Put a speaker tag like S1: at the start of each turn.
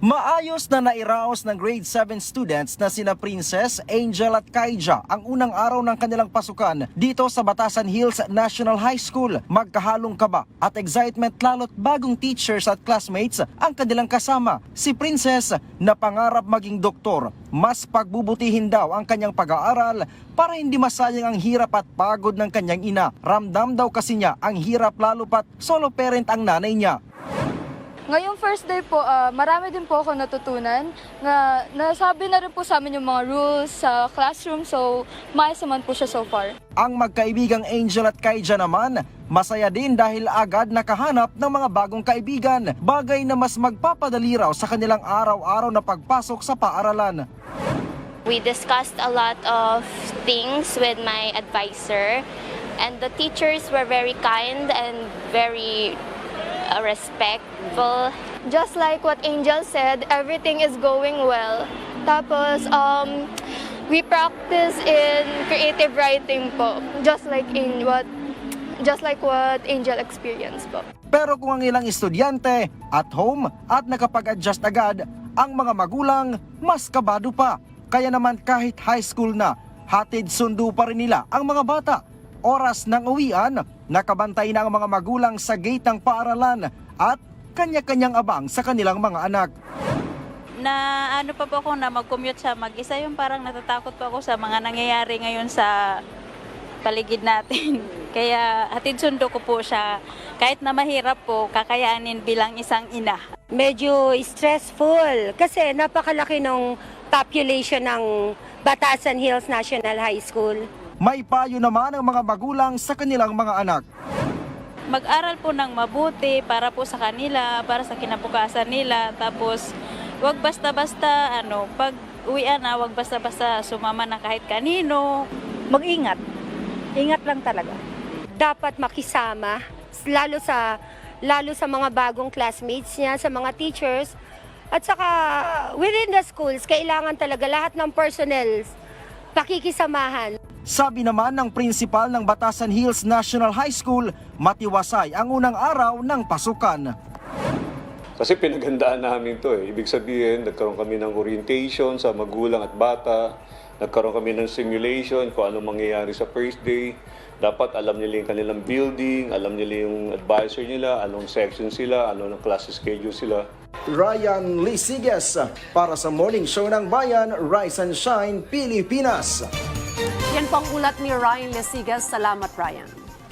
S1: Maayos na nairaos ng grade 7 students na sina Princess, Angel at Kaija ang unang araw ng kanilang pasukan dito sa Batasan Hills National High School. Magkahalong kaba at excitement lalo't bagong teachers at classmates ang kanilang kasama. Si Princess na pangarap maging doktor, mas pagbubutihin daw ang kanyang pag-aaral para hindi masayang ang hirap at pagod ng kanyang ina. Ramdam daw kasi niya ang hirap lalo pat solo parent ang nanay niya.
S2: Ngayong first day po, marami din po ako natutunan. Nasabi na rin po sa amin yung mga rules sa classroom, so maayos naman po siya so far.
S1: Ang magkaibigang Angel at Kaija naman, masaya din dahil agad nakahanap ng mga bagong kaibigan, bagay na mas magpapadali raw sa kanilang araw-araw na pagpasok sa paaralan.
S3: We discussed a lot of things with my advisor, and the teachers were very kind and very respectful.
S2: Just like what Angel said, everything is going well. Tapos, we practice in creative writing po, just like what Angel experienced po.
S1: Pero kung ang ilang estudyante at home at nakapag-adjust agad, ang mga magulang mas kabado pa. Kaya naman kahit high school na, hatid sundo pa rin nila ang mga bata. Oras ng uwian, nakabantay na ang mga magulang sa gate ng paaralan at kanya-kanyang abang sa kanilang mga anak.
S4: Na ano pa po ako na mag-commute sa mag-isa, yung parang natatakot pa ako sa mga nangyayari ngayon sa paligid natin. Kaya hatid sundo ko po siya. Kahit na mahirap po, kakayanin bilang isang ina.
S5: Medyo stressful kasi napakalaki ng population ng Batasan Hills National High School.
S1: May payo naman ang mga magulang sa kanilang mga anak.
S4: Mag-aral po ng mabuti para po sa kanila, para sa kinabukasan nila. Tapos, wag basta-basta, pag uwian na, wag basta-basta sumama na kahit kanino.
S5: Mag-ingat. Ingat lang talaga. Dapat makisama, lalo sa mga bagong classmates niya, sa mga teachers. At saka, within the schools, kailangan talaga lahat ng personnel pakikisamahan.
S1: Sabi naman ng prinsipal ng Batasan Hills National High School, matiwasay ang unang araw ng pasukan.
S6: Kasi pinaghandaan namin to eh. Ibig sabihin, nagkaroon kami ng orientation sa magulang at bata, nagkaroon kami ng simulation kung ano mangyayari sa first day. Dapat alam nila yung kanilang building, alam nila yung advisor nila, anong section sila, anong class schedule sila.
S1: Ryan Lisigas para sa Morning Show ng Bayan, Rise and Shine, Pilipinas.
S7: Yan po ang ulat ni Ryan Lesigas. Salamat, Ryan.